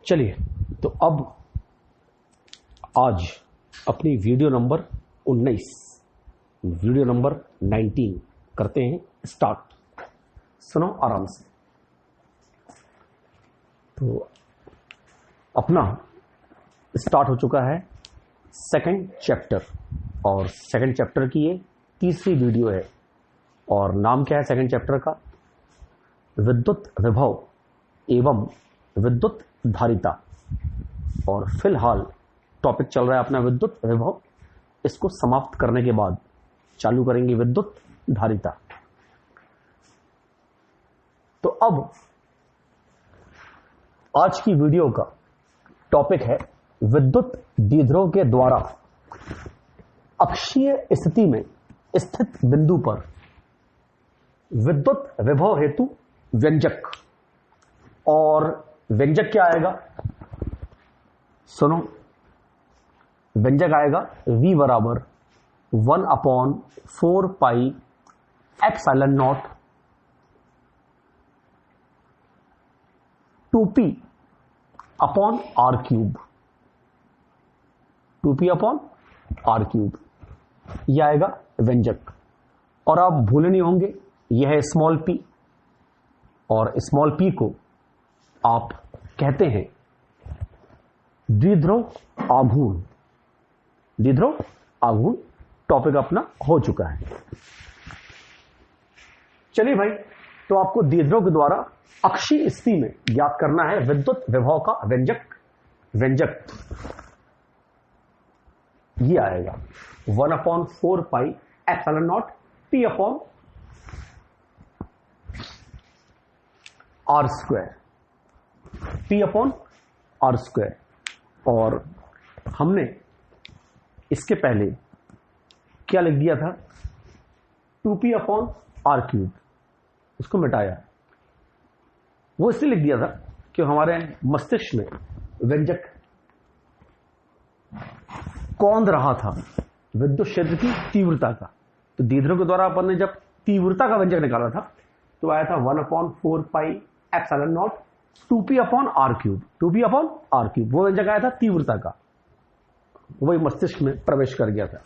चलिए, तो अब आज अपनी वीडियो नंबर 19 करते हैं स्टार्ट। सुनो आराम से। तो अपना स्टार्ट हो चुका है सेकंड चैप्टर, और सेकंड चैप्टर की ये तीसरी वीडियो है। और नाम क्या है सेकंड चैप्टर का? विद्युत विभव एवं विद्युत धारिता। और फिलहाल टॉपिक चल रहा है अपना विद्युत विभव। इसको समाप्त करने के बाद चालू करेंगे विद्युत धारिता। तो अब आज की वीडियो का टॉपिक है विद्युत द्विध्रुव के द्वारा अक्षीय स्थिति में स्थित बिंदु पर विद्युत विभव हेतु व्यंजक। और व्यंजक क्या आएगा? सुनो, व्यंजक आएगा V बराबर 1/4 pi epsilon not 2p upon r cube. 2p upon r cube, यह आएगा व्यंजक। और आप भूले नहीं होंगे, यह है स्मॉल p, और स्मॉल p को आप कहते हैं द्विध्रुव आघूर्ण। द्विध्रुव आघूर्ण टॉपिक अपना हो चुका है। चलिए भाई, तो आपको द्विध्रुव के द्वारा अक्षीय स्थिति में ज्ञात करना है विद्युत विभव का व्यंजक। व्यंजक ये आएगा 1/4 pi epsilon not p upon r square. p upon r square. और हमने इसके पहले क्या लिख दिया था? 2p upon r cube. उसको मिटाया। वो इसलिए लिख दिया था कि हमारे मस्तिष्क में व्यंजक कौंध रहा था विद्युत क्षेत्र की तीव्रता का। तो द्विध्रुव के द्वारा अपन ने जब तीव्रता का व्यंजक निकाला था तो आया था 1/4 pi epsilon not 2p upon r cube. 2p upon r cube वो व्यंजक आया था तीव्रता का, वही मस्तिष्क में प्रवेश कर गया था।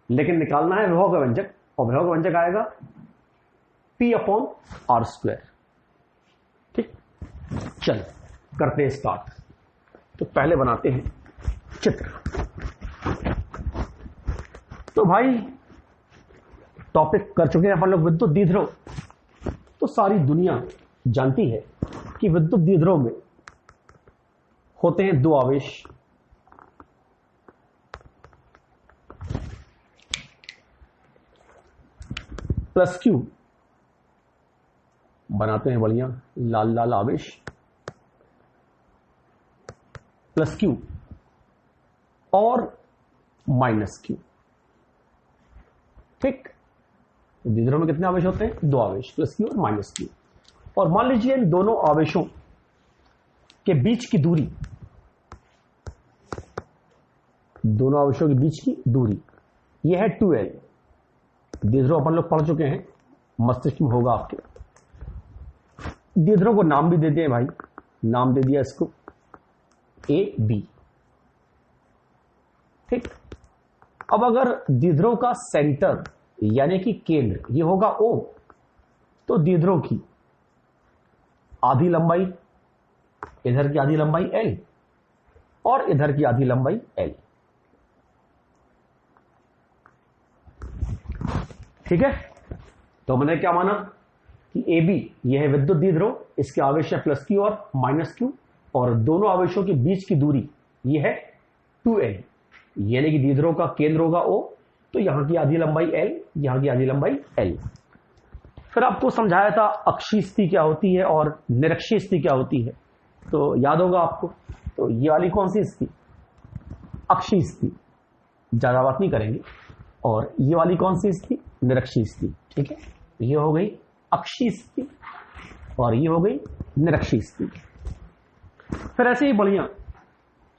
लेकिन निकालना है विभव का व्यंजक, और विभव का व्यंजक आएगा p अपॉन r स्क्वायर। ठीक, चल करते हैं स्टार्ट। तो पहले बनाते हैं चित्र। तो भाई टॉपिक कर चुके हैं अपन लोग विद्युत द्विध्रुव। तो सारी दुनिया जानती है कि विद्युत द्विध्रुव में होते हैं दो आवेश, प्लस क्यू। बनाते हैं बढ़िया लाल लाल आवेश, प्लस क्यू और माइनस क्यू। ठीक, द्विध्रुव में कितने आवेश होते हैं? दो आवेश, प्लस क्यू और माइनस क्यू। और मान लीजिए इन दोनों आवेशों के बीच की दूरी, दोनों आवेशों के बीच की दूरी यह है 2l। द्विध्रुव अपन लोग पढ़ चुके हैं, मस्तिष्क में होगा आपके। द्विध्रुव को नाम भी दे दिए भाई, नाम दे दिया इसको A B। ठीक, अब अगर द्विध्रुव का सेंटर यानी कि केंद्र ये होगा O, तो द्विध्रुव की आधी लंबाई, इधर की आधी लंबाई L और इधर की आधी लंबाई L। ठीक है, तो मैंने क्या माना कि AB यह है विद्युत द्विध्रुव, इसके आवेश है प्लस क्यू और माइनस क्यू, और दोनों आवेशों के बीच की दूरी यह है 2l, यानी कि द्विध्रुव का केंद्र होगा O, तो यहां की आधी लंबाई L, यहां की आधी लंबाई L। फिर आपको समझाया था अक्षीय स्थिति क्या होती है और निरक्षीय स्थिति क्या होती है, तो याद होगा आपको। तो ये वाली कौन सी स्थिति? अक्षीय स्थिति, ज्यादा बात नहीं करेंगे। और ये वाली कौन सी स्थिति? निरक्षीय स्थिति। ठीक है, ये हो गई अक्षीय स्थिति और ये हो गई निरक्षीय स्थिति। फिर ऐसे ही बढ़िया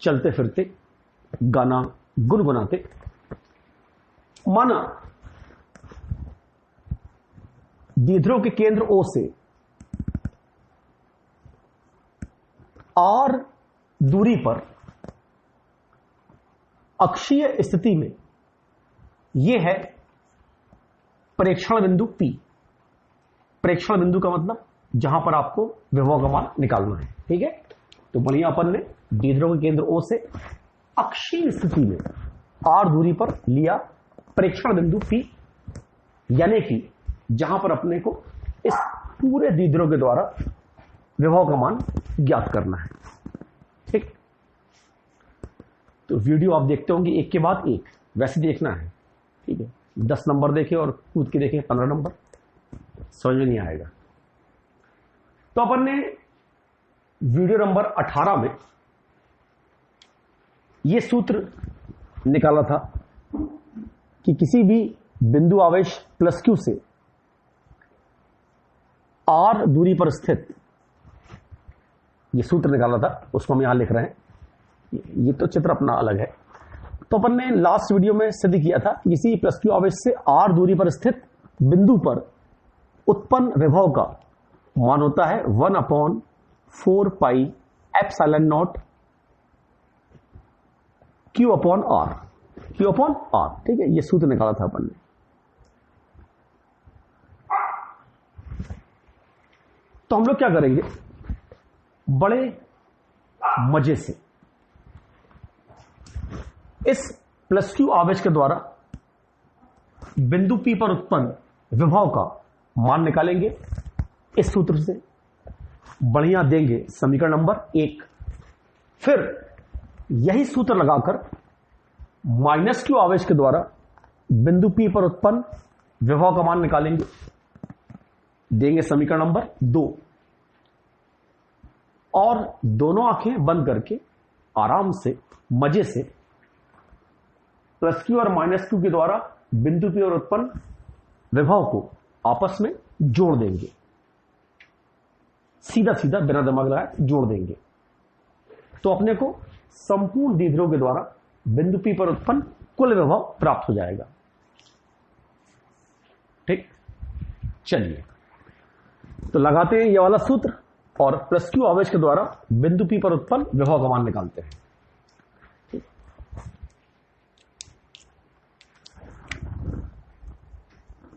चलते फिरते गाना गुनगुनाते माना द्विध्रुव के केंद्र O से R दूरी पर अक्षीय स्थिति में यह है प्रेक्षण बिंदु P। प्रेक्षण बिंदु का मतलब जहां पर आपको विभव का मान निकालना है। ठीक है, तो बढ़िया अपन ने द्विध्रुव के केंद्र O से अक्षीय स्थिति में r दूरी पर लिया प्रेक्षण बिंदु P, यानी कि जहां पर अपने को इस पूरे द्विध्रुव के द्वारा विभव का मान ज्ञात करना है। ठीक, तो वीडियो आप देखते होंगे एक के बाद एक, वैसे देखना है। ठीक है, 10 नंबर देखें और कूद के देखें 15 नंबर, समझ में नहीं आएगा। तो अपन ने वीडियो नंबर 18 में यह सूत्र निकाला था कि किसी भी बिंदु आवेश प्लस क्यू से r दूरी पर स्थित, यह सूत्र निकाला था, उसको हम यहां लिख रहे हैं। ये तो चित्र अपना अलग है। तो अपन ने लास्ट वीडियो में सिद्ध किया था कि किसी प्लस क्यू आवेश से r दूरी पर स्थित बिंदु पर उत्पन्न विभव का मान होता है 1/4 pi epsilon not Q upon R। ठीक है, ये सूत्र निकाला था अपन ने। तो हम लोग क्या करेंगे, बड़े मजे से इस प्लस क्यू आवेश के द्वारा बिंदु P पर उत्पन्न विभव का मान निकालेंगे। इस सूत्र से बढ़िया देंगे समीकरण नंबर 1। फिर यही सूत्र लगाकर माइनस क्यू आवेश के द्वारा बिंदु P पर उत्पन्न विभव का मान निकालेंगे, देंगे समीकरण नंबर 2। और दोनों आंखें बंद करके आराम से मजे से प्लस क्यू और माइनस क्यू के द्वारा बिंदु P पर उत्पन्न विभव को आपस में जोड़ देंगे। सीधा सीधा बिना दिमाग लगाए जोड़ देंगे, तो अपने को संपूर्ण द्विध्रुव के द्वारा बिंदु P पर उत्पन्न कुल विभव प्राप्त हो जाएगा। ठीक, चलिए तो लगाते हैं ये वाला सूत्र और प्लस क्यू आवेश के द्वारा बिंदु P पर उत्पन्न विभव का मान निकालते हैं।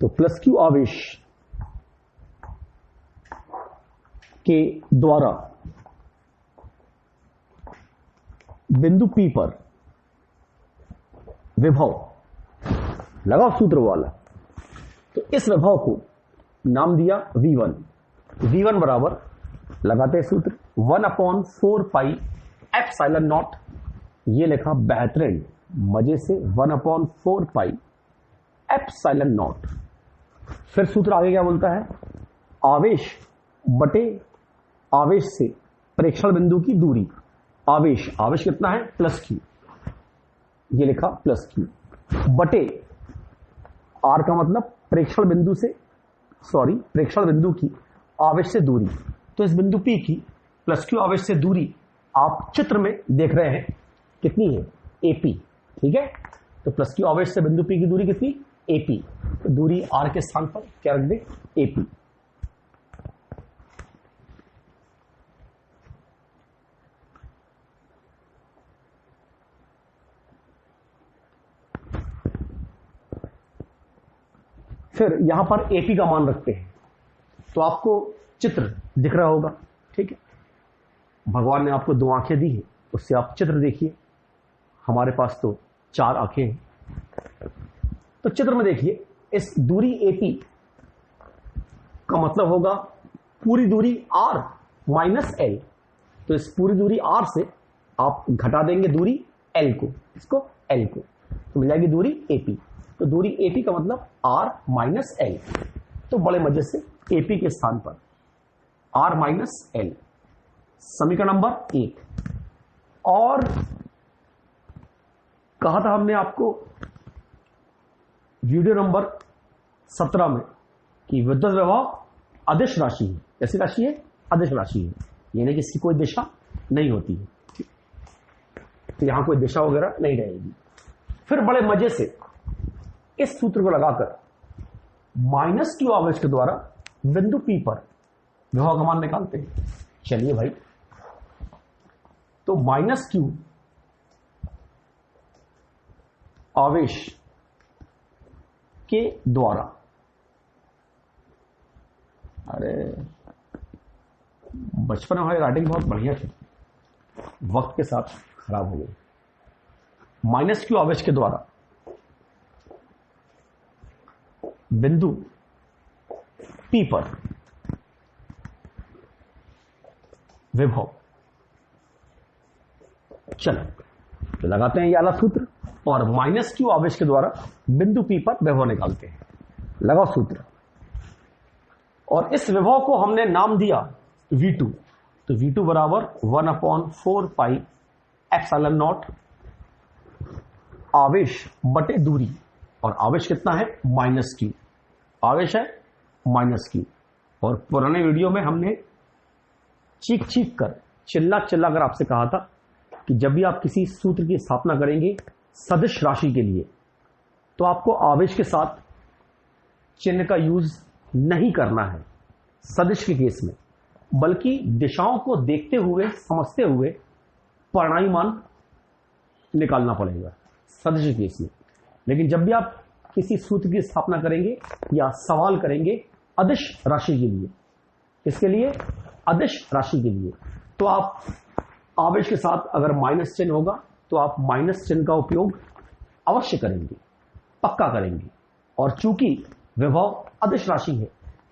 तो प्लस क्यू आवेश के द्वारा बिंदु P पर विभव, लगाओ सूत्र वाला। तो इस विभव को नाम दिया V1। V1 बराबर लगाते हैं सूत्र 1/4 पाई एप्सिलॉन नॉट, ये लिखा बेहतरीन मजे से 1/4 पाई एप्सिलॉन नॉट। फिर सूत्र आगे क्या बोलता है, आवेश बटे आवेश से प्रेक्षण बिंदु की दूरी। आवेश कितना है, प्लस क्यू, ये लिखा प्लस क्यू, बटे आर का मतलब प्रेक्षण बिंदु की आवेश से दूरी। तो इस बिंदु P की प्लस क्यू आवेश से दूरी आप चित्र में देख रहे हैं कितनी है, AP। ठीक है, तो प्लस क्यू आवेश से बिंदु P की दूरी कितनी, AP। तो दूरी R के स्थान पर क्या रख दे, AP। फिर यहां पर AP का मान रखते हैं, तो आपको चित्र दिख रहा होगा। ठीक है, भगवान ने आपको 2 आंखें दी है, उससे आप चित्र देखिए। हमारे पास तो 4 आंखें हैं। तो चित्र में देखिए, इस दूरी AP का मतलब होगा पूरी दूरी R माइनस L। तो इस पूरी दूरी R से आप घटा देंगे दूरी L को, इसको L को, तो मिल जाएगी दूरी AP। तो दूरी AP का मतलब R माइनस L। तो बड़े मजे से AP के स्थान पर R माइनस L, समीकरण नंबर 1। और कहा था हमने आपको वीडियो नंबर 17 में कि विद्युत विभव अदिश राशि है। कैसी राशि है, अदिश राशि है, यानी कि इसकी कोई दिशा नहीं होती है। तो यहां कोई दिशा वगैरह नहीं रहेगी। फिर बड़े मजे से इस सूत्र को लगाकर माइनस क्यू आवेश के द्वारा बिंदु P पर विभव का मान निकालते हैं। चलिए भाई, तो माइनस क्यू आवेश के द्वारा, अरे बचपन में हमारी राइटिंग बहुत बढ़िया थी, वक्त के साथ खराब हो गई। माइनस क्यू आवेश के द्वारा बिंदु P पर विभव, चलो तो लगाते हैं ये वाला सूत्र और माइनस क्यू आवेश के द्वारा बिंदु P पर विभव निकालते हैं। लगाओ सूत्र, और इस विभव को हमने नाम दिया V2, तो V2 बराबर 1/4 पाई एप्सिलॉन नॉट आवेश बटे दूरी, और आवेश कितना है माइनस क्यू, आवेश है माइनस क्यू। और पुराने वीडियो में हमने चीख चीख कर चिल्ला चिल्ला कर आपसे कहा था कि जब भी आप किसी सूत्र की स्थापना करेंगे सदिश राशि के लिए, तो आपको आवेश के साथ चिन्ह का यूज नहीं करना है सदिश के केस में, बल्कि दिशाओं को देखते हुए समझते हुए परिणामी मान निकालना पड़ेगा सदिश के केस में। लेकिन जब भी आप किसी सूत्र की स्थापना करेंगे या सवाल करेंगे अदिश राशि के लिए, इसके लिए अदिश राशि के लिए, तो आप आवेश के साथ अगर माइनस चिन्ह होगा तो आप माइनस चिन्ह का उपयोग अवश्य करेंगे, पक्का करेंगे। और चूंकि विभव अदिश राशि है,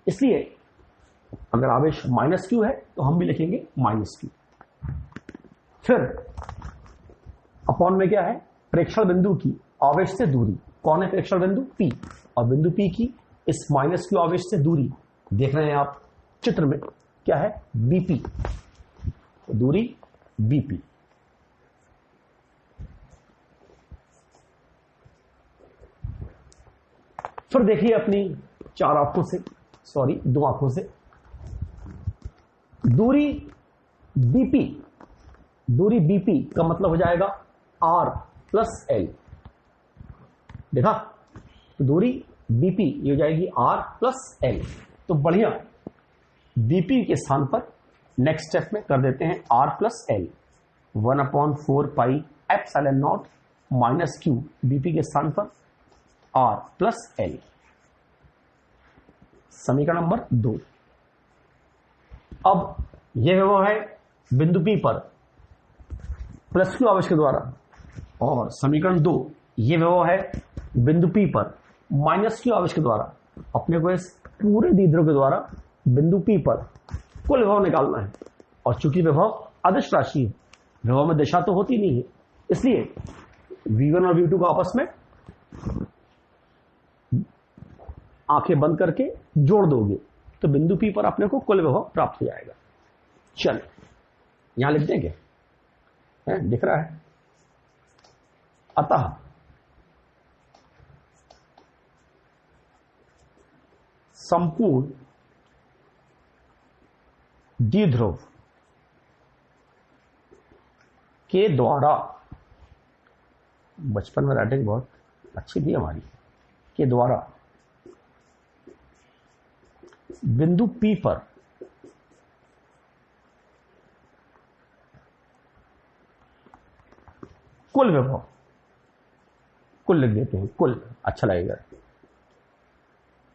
इसलिए अगर आवेश माइनस क्यू है तो हम भी लिखेंगे माइनस क्यू। फिर अपॉन में क्या है, प्रेक्षण बिंदु की आवेश से दूरी, कौन है प्रेक्षण बिंदु P, और बिंदु P की इस माइनस क्यू आवेश से दूरी देख रहे हैं आप चित्र में, क्या है BP, दूरी BP। फिर देखिए अपनी चार आंखों से, सॉरी 2 आंखों से, दूरी BP, दूरी BP का मतलब हो जाएगा R प्लस L, देखा, तो दूरी BP ये हो जाएगी R प्लस L। तो बढ़िया, BP के स्थान पर नेक्स्ट स्टेप में कर देते हैं R plus L, 1/4 pi epsilon not minus Q, BP के स्थान पर R प्लस L। समीकरण नंबर 2। अब यह विभव है बिंदु P पर प्लस क्यू आवेश के द्वारा, और समीकरण 2 ये विभव है बिंदु P पर माइनस क्यू आवेश के द्वारा। अपने को इस पूरे द्विध्रुव के द्वारा बिंदु P पर कुल विभव निकालना है, और चूंकि विभव अदिश राशि है, विभव में दिशा तो होती नहीं है, इसलिए V1 और V2 को आपस में आंखें बंद करके जोड़ दोगे तो बिंदु P पर अपने को कुल विभव प्राप्त हो जाएगा। चल यहां लिख देंगे, दिख रहा है, अतः संपूर्ण द्विध्रुव के द्वारा, बचपन में राइटिंग बहुत अच्छी थी हमारी, के द्वारा बिंदु P पर कुल विभव, कुल लिख देते हैं, कुल अच्छा लगेगा,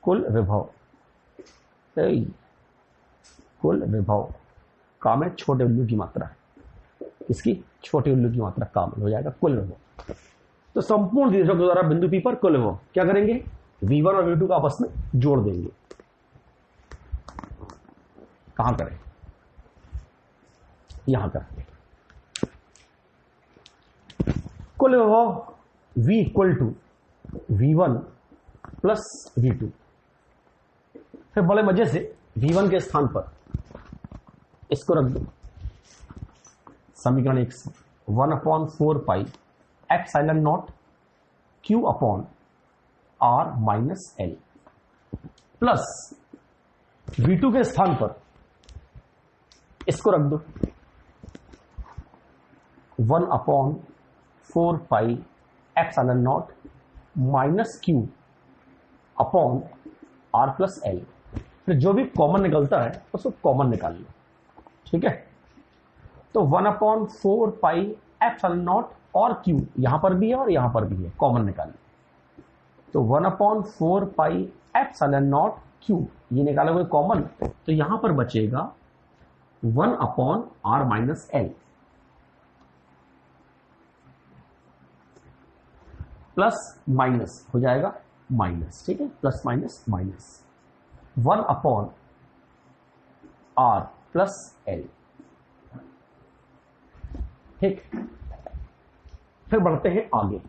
कुल विभव, कुल विभव काम है छोटे उल्लू की मात्रा है, इसकी छोटे उल्लू की मात्रा काम हो जाएगा कुल विभव। तो संपूर्ण द्विध्रुव के द्वारा बिंदु P पर कुल विभव क्या करेंगे, V1 और V2 को आपस में जोड़ देंगे। कहां करें, यहां करेंगे। कुल विभव V equal to V1 plus V2। फिर बड़े मजे से V1 के स्थान पर इसको रख दो, समीकरण 1 से 1/4 pi epsilon not Q upon R minus L, plus V2 के स्थान पर इसको रख दो 1/4 pi epsilon not minus Q upon R plus L। फिर जो भी कॉमन निकलता है उसको कॉमन निकाल लो, ठीक है। तो 1/4πε0 और Q यहां पर भी है और यहां पर भी है, कॉमन निकालिए। तो 1/4πε0 Q ये निकालोगे कॉमन, तो यहां पर बचेगा 1/r-l प्लस माइनस हो जाएगा माइनस, ठीक है, प्लस माइनस माइनस 1/r+l, ठीक। फिर बढ़ते हैं आगे।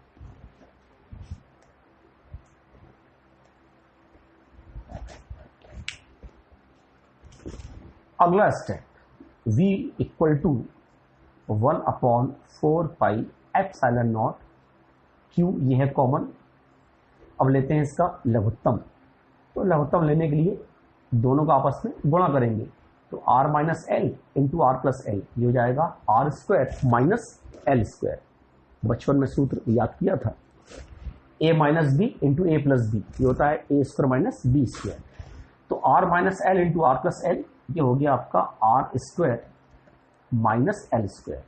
अगला step v equal to 1/4πε0 Q ये है कॉमन। अब लेते हैं इसका लघुत्तम। तो लघुत्तम लेने के लिए दोनों का आपस में गुणा करेंगे, तो r-l इंटू r+l ये हो जाएगा r² - l²। बचपन में सूत्र याद किया था, a-b इंटू a+b ये होता है a² - b²। तो r-l इंटू r+l ये हो गया आपका r² - l²।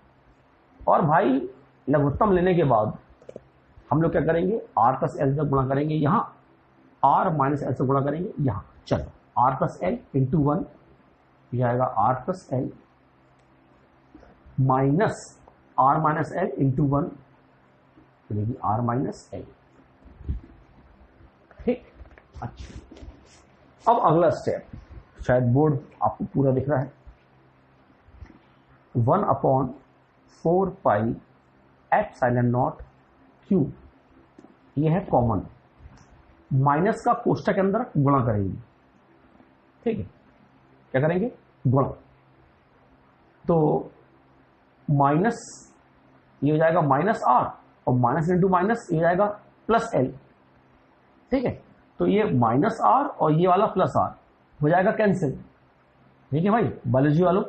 और भाई लघुत्तम लेने के बाद हम लोग क्या करेंगे, r+l से गुणा करेंगे यहां, r-l से गुणा करेंगे यहां। चलो r+l इंटू 1 जाएगा r+l माइनस r-l इंटू 1 यानी r-l, ठीक। अच्छा, अब अगला स्टेप, शायद बोर्ड आपको पूरा दिख रहा है। 1/4πε0 Q ये है कॉमन, माइनस का कोष्ठक के अंदर गुणा करेंगे, ठीक है। क्या करेंगे, गुणा। तो माइनस ये हो जाएगा -r और माइनस इंटू माइनस ये हो जाएगा +l, ठीक है। तो ये -r और ये वाला +r हो जाएगा कैंसिल, ठीक है भाई। बायोलॉजी वालों,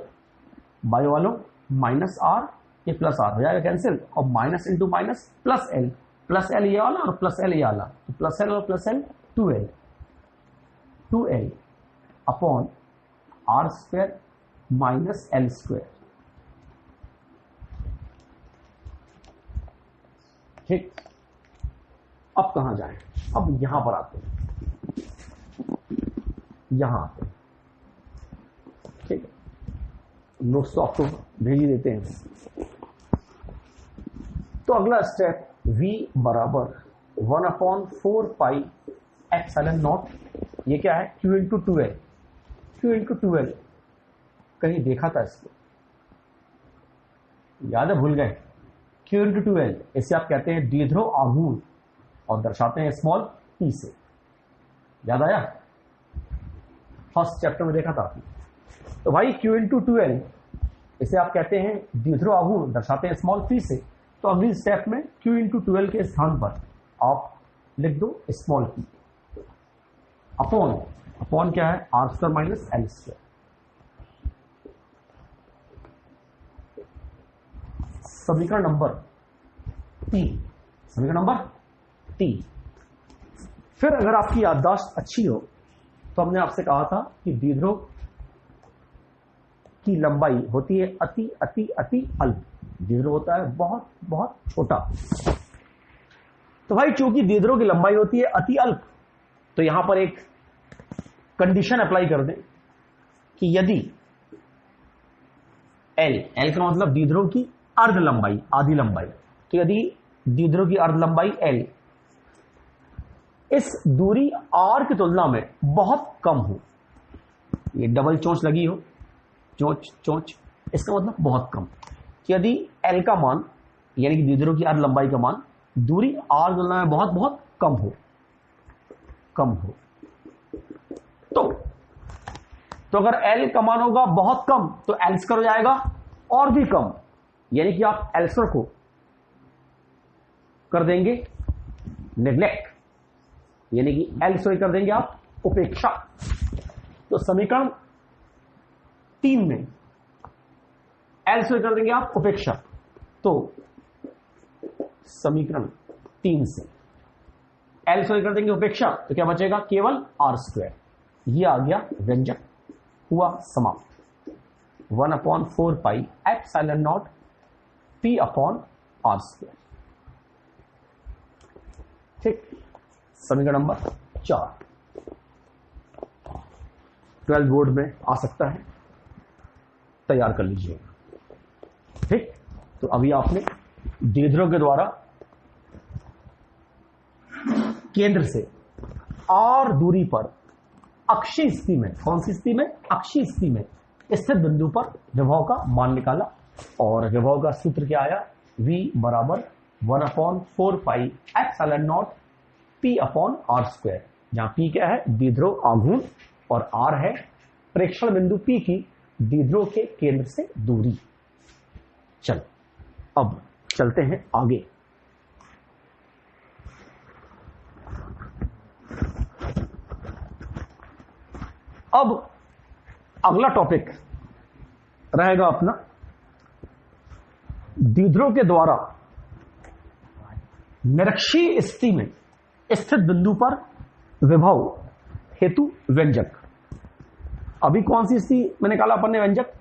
बायो वालों, -r ये +r हो जाएगा कैंसिल, और minus into minus +l, +l ये वाला और +l ये वाला, तो +l और +l 2l upon r² - l², ठीक। अब कहां जाएं, अब यहां पर आते हैं, यहां आते हैं, ठीक है। नोट्स तो आपको भेज ही देते हैं। तो अगला स्टेप v बराबर 1/4πε0 ये क्या है, q into 2l। q into 2l कहीं देखा था इसको, याद है, भूल गए। q इंटू 2l इसे आप कहते हैं द्विध्रुव आघूर्ण और दर्शाते हैं स्मॉल p से। याद आया, फर्स्ट चैप्टर में देखा था आपने। तो भाई q इंटू 2l इसे आप कहते हैं द्विध्रुव आघूर्ण, दर्शाते हैं स्मॉल p से। तो अगली स्टेप में q इंटू 2l के स्थान पर आप लिख दो स्मॉल p अपॉन क्या है, r² - l²। समीकरण नंबर 3, समीकरण नंबर 3। फिर अगर आपकी याददाश्त अच्छी हो तो हमने आपसे कहा था कि द्विध्रुव की लंबाई होती है अति अति अति अल्प, द्विध्रुव होता है बहुत बहुत छोटा। तो भाई चूंकि द्विध्रुव की लंबाई होती है अति अल्प, तो यहां पर एक कंडीशन अप्लाई कर दें कि यदि l का मतलब द्विध्रुव की अर्ध लंबाई, आधी लंबाई, तो यदि द्विध्रुव की अर्ध लंबाई l इस दूरी r की तुलना में बहुत कम हो, ये डबल चोंच लगी हो, चोंच चोंच, इसका मतलब बहुत कम। यदि l का मान यानी कि द्विध्रुव की अर्ध लंबाई का मान दूरी r की तुलना में बहुत बहुत कम हो, तो अगर l का मान होगा बहुत कम तो l² हो जाएगा और भी कम, यानी कि आप l² को कर देंगे नेग्लेक्ट, यानी कि l² कर देंगे आप उपेक्षा। तो समीकरण 3 में l² कर देंगे आप उपेक्षा, तो समीकरण 3 से l² कर देंगे उपेक्षा, तो क्या बचेगा, केवल r²। ये आ गया व्यंजक, हुआ समाप्त। 1/4 epsilon not P upon R square. ठीक, समीकरण नंबर 4 12 बोर्ड में आ सकता है, तैयार कर लीजिएगा। ठीक, तो अभी आपने द्विध्रुव के द्वारा केंद्र से R दूरी पर अक्षीय स्थिति में, कौन सी स्थिति में, अक्षीय स्थिति में स्थित बिंदु पर विभव का मान निकाला, और विभव का सूत्र क्या आया, V बराबर 1/4 epsilon not P upon R square, जहां P क्या है, द्विध्रुव आघूर्ण, और R है प्रेक्षण बिंदु P की द्विध्रुव के केंद्र से दूरी। चलो अब चलते हैं आगे। अब अगला टॉपिक रहेगा अपना द्विध्रुव के द्वारा निरक्षीय स्थिति में स्थित बिंदु पर विभव हेतु व्यंजक। अभी कौन सी स्थिति में निकाला अपन ने व्यंजक,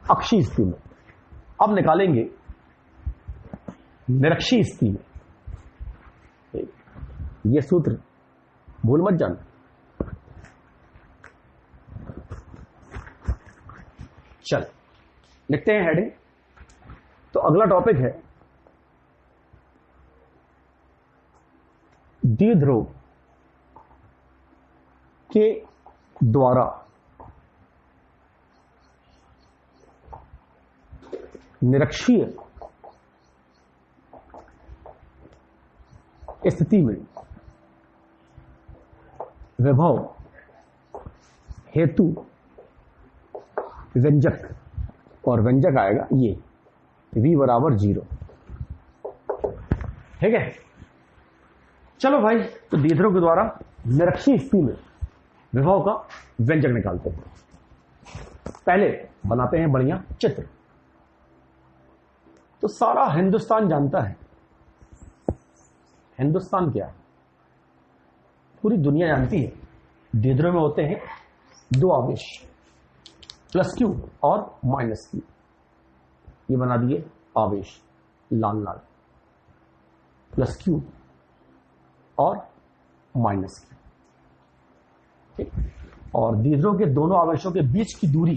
अक्षीय स्थिति में। अब निकालेंगे निरक्षीय स्थिति में। यह सूत्र भूल मत जाना। चल लिखते हैं हेडिंग। तो अगला टॉपिक है द्विध्रुव के द्वारा निरक्षीय स्थिति में विभव हेतु व्यंजक, और व्यंजक आएगा ये V बराबर 0। ठीक है, चलो भाई, तो द्विध्रुव के द्वारा निरक्षीय स्थिति में विभव का व्यंजक निकालते हैं। पहले बनाते हैं बढ़िया चित्र। तो सारा हिंदुस्तान जानता है हिंदुस्तान क्या है, पूरी दुनिया जानती है। द्विध्रुव में होते हैं दो आवेश, +q और -q। ये बना दिए आवेश लाल लाल, +q और -q। ठीक, और द्विध्रुव के दोनों आवेशों के बीच की दूरी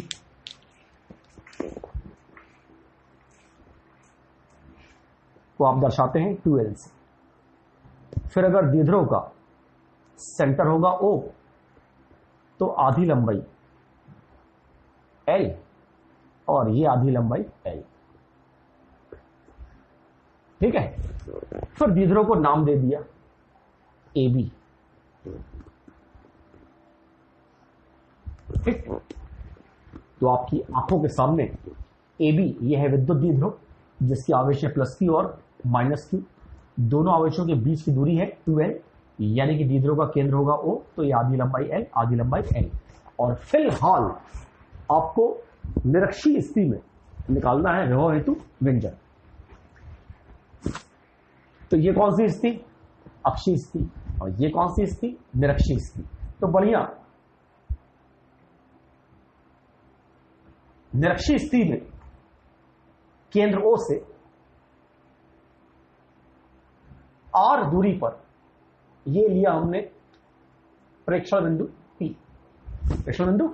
को आप दर्शाते हैं 2l से। फिर अगर द्विध्रुव का सेंटर होगा O, तो आधी लंबाई L और ये आधी लंबाई L। ठीक है, फिर द्विध्रुव को नाम दे दिया AB। ठीक, तो आपकी आंखों के सामने AB यह है विद्युत द्विध्रुव, जिसकी आवेश है +q और -q। दोनों आवेशों के बीच की दूरी है 2l, यानी कि द्विध्रुव का केंद्र होगा O, तो ये आधी लंबाई L, आधी लंबाई L। और फिलहाल आपको निरक्षीय स्थिति में निकालना है विभव हेतु व्यंजक। तो ये कौन सी स्थिति, अक्षीय स्थिति, और ये कौन सी स्थिति, निरक्षीय स्थिति। तो बढ़िया, निरक्षीय स्थिति में केंद्र O से R दूरी पर ये लिया हमने प्रेक्षण बिंदु P, प्रेक्षण बिंदु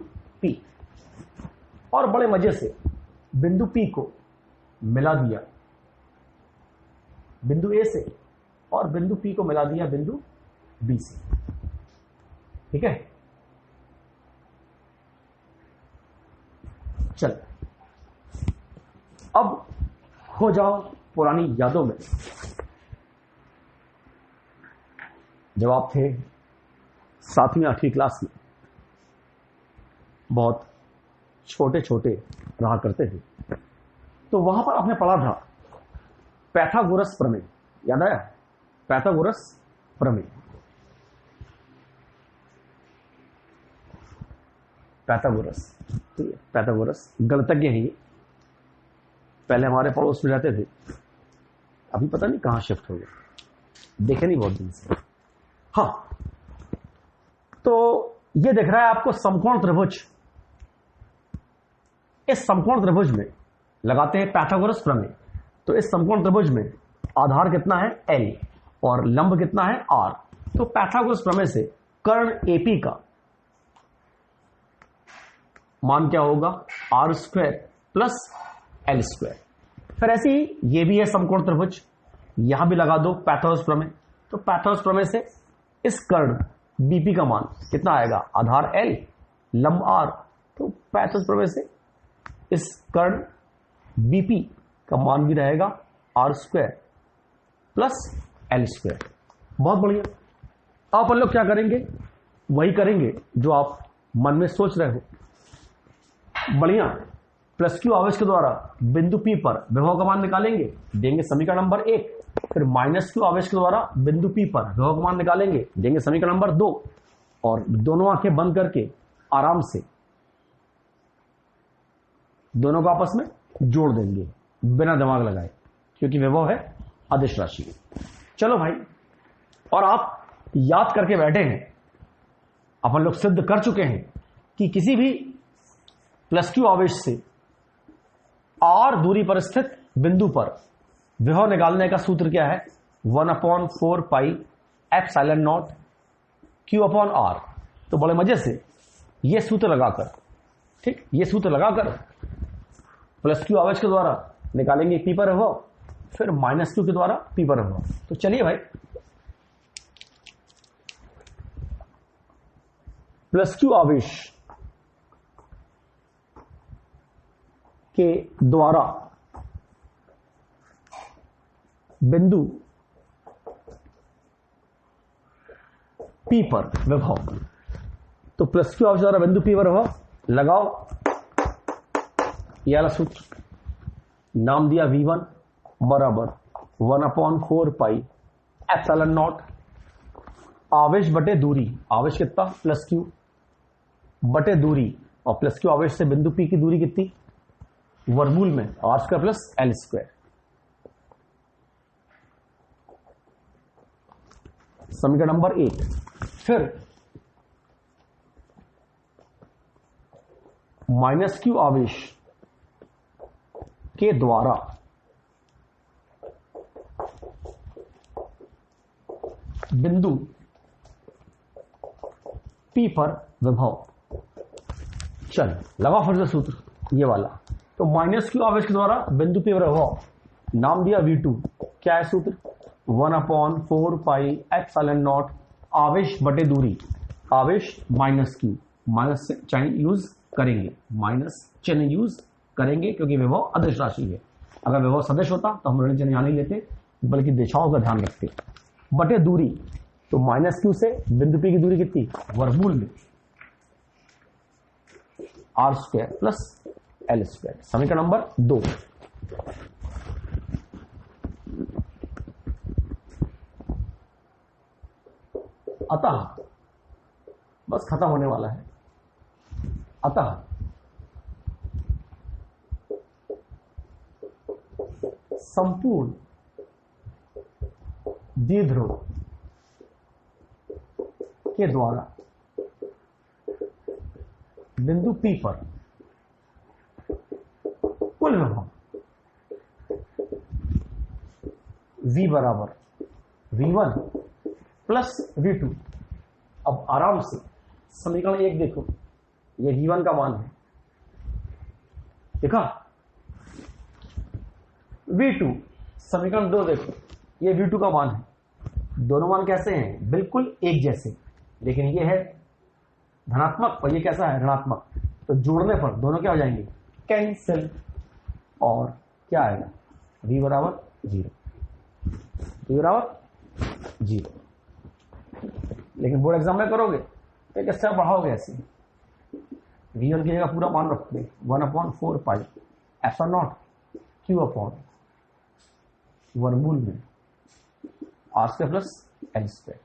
P, और बड़े मजे से बिंदु P को मिला दिया बिंदु A से, और बिंदु P को मिला दिया बिंदु B से। ठीक है, चल अब खो जाओ पुरानी यादों में। जब आप थे 7वीं 8वीं क्लास में, बहुत छोटे छोटे रहा करते थे, तो वहां पर आपने पढ़ा था पाइथागोरस प्रमेय। याद आया, पाइथागोरस प्रमेय। पाइथागोरस गणितज्ञ हैं ये, पहले हमारे पड़ोस में रहते थे, अभी पता नहीं कहां शिफ्ट हो गए, देखे नहीं बहुत दिन से। हाँ, तो ये दिख रहा है आपको समकोण त्रिभुज इस समकोण त्रिभुज में लगाते हैं पाइथागोरस प्रमेय। तो इस समकोण त्रिभुज में आधार कितना है L और लंब कितना है R। तो पाइथागोरस प्रमेय से कर्ण AP का मान क्या होगा R square plus L square. फिर ऐसे ही ये भी है समकोण त्रिभुज, यहां भी लगा दो पाइथागोरस प्रमेय। तो पाइथागोरस प्रमेय से इस कर्ण BP का मान कितना आएगा, आधार L लंब R। तो पाइथागोरस प्रमेय से इस कर्ण BP का मान भी रहेगा R square plus L square. बहुत बढ़िया। अब अपन लोग क्या करेंगे, वही करेंगे जो आप मन में सोच रहे हो। बढ़िया। प्लस क्यू आवेश के द्वारा बिंदु P पर विभव का मान निकालेंगे, देंगे समीकरण नंबर 1। फिर माइनस क्यू आवेश के द्वारा बिंदु P पर विभव का मान निकालेंगे, देंगे समीकरण नंबर 2। और दोनों आंखें बंद करके आराम से दोनों को आपस में जोड़ देंगे बिना दिमाग लगाए, क्योंकि विभव है अदिश राशि। चलो भाई, और आप याद करके बैठे हैं, अपन लोग सिद्ध कर चुके हैं कि किसी भी प्लस क्यू आवेश से R दूरी पर स्थित बिंदु पर विभव निकालने का सूत्र क्या है, 1/4 pi epsilon not Q upon R। तो बड़े मजे से ये सूत्र लगाकर, ठीक, ये सूत्र लगाकर प्लस क्यू आवेश के द्वारा निकालेंगे P पर विभव, फिर माइनस क्यू के द्वारा P पर विभव। तो चलिए भाई, प्लस क्यू आवेश के द्वारा बिंदु P पर विभव। तो प्लस क्यू आवेश द्वारा बिंदु P पर विभव लगाओ, यह वाला सूत्र, नाम दिया V1 बराबर 1/4 पाई एप्सिलॉन नॉट आवेश बटे दूरी, आवेश कितना प्लस क्यू बटे दूरी, और प्लस क्यू आवेश से बिंदु P की दूरी कितनी, वर्गमूल में R square plus L square. समीकरण नंबर 1। फिर माइनस क्यू आवेश के द्वारा बिंदु P पर विभव। चल लगा फिर से सूत्र ये वाला। तो माइनस क्यू आवेश के द्वारा बिंदु P पर विभव, नाम दिया V2। क्या है सूत्र, 1/4 पाई एप्सिलॉन नॉट आवेश बटे दूरी, आवेश माइनस क्यू, माइनस चिन्ह यूज करेंगे, माइनस चिन्ह यूज करेंगे क्योंकि विभव अदिश राशि है। अगर विभव सदिश होता तो हम ऋण चिन्ह यहां नहीं लेते, बल्कि दिशाओं का ध्यान रखते। बटे दूरी, तो माइनस क्यू से बिंदु P की दूरी कितनी, वर्गमूल में R square plus L square. समीकरण नंबर 2। अतः बस खत्म होने वाला है। अतः संपूर्ण द्विध्रुव के द्वारा बिंदु P पर कुल विभव V बराबर V1 प्लस V2। अब आराम से समीकरण 1 देखो, ये V1 का मान है, देखा। V2 समीकरण 2 देखो, ये V2 का मान है। दोनों मान कैसे हैं, बिल्कुल एक जैसे, लेकिन ये है धनात्मक और ये कैसा है ऋणात्मक। तो जोड़ने पर दोनों क्या हो जाएंगे, कैंसिल, और क्या आएगा, V बराबर 0, V बराबर 0। लेकिन बोर्ड एग्जाम में करोगे तो एक स्टेप बढ़ाओगे ऐसे, V1 की जगह पूरा मान रखोगे 1/4 pi epsilon not Q upon वर्गमूल में R square plus L square,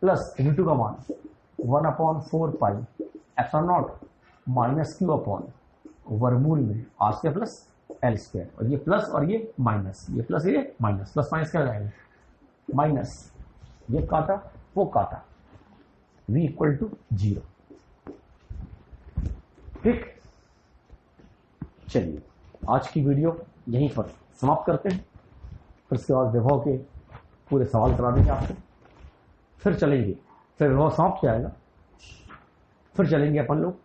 plus V2 का मान 1/4 pi epsilon not minus Q upon वर्गमूल में R square plus L square. और ये प्लस और ये माइनस, ये प्लस ये माइनस, प्लस माइनस क्या हो जाएगा, माइनस, ये काटा वो काटा, V इक्वल टू 0। ठीक, चलिए आज की वीडियो यहीं पर समाप्त करते हैं, फिर उसके बाद विभव के पूरे सवाल करा देंगे आपको, फिर चलेंगे, फिर विभव समाप्त हो जाएगा, फिर चलेंगे अपन लोग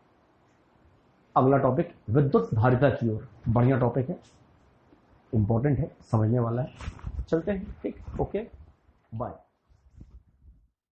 अगला टॉपिक विद्युत धारिता की ओर। बढ़िया टॉपिक है, इंपॉर्टेंट है, समझने वाला है। चलते हैं, ठीक, ओके, बाय।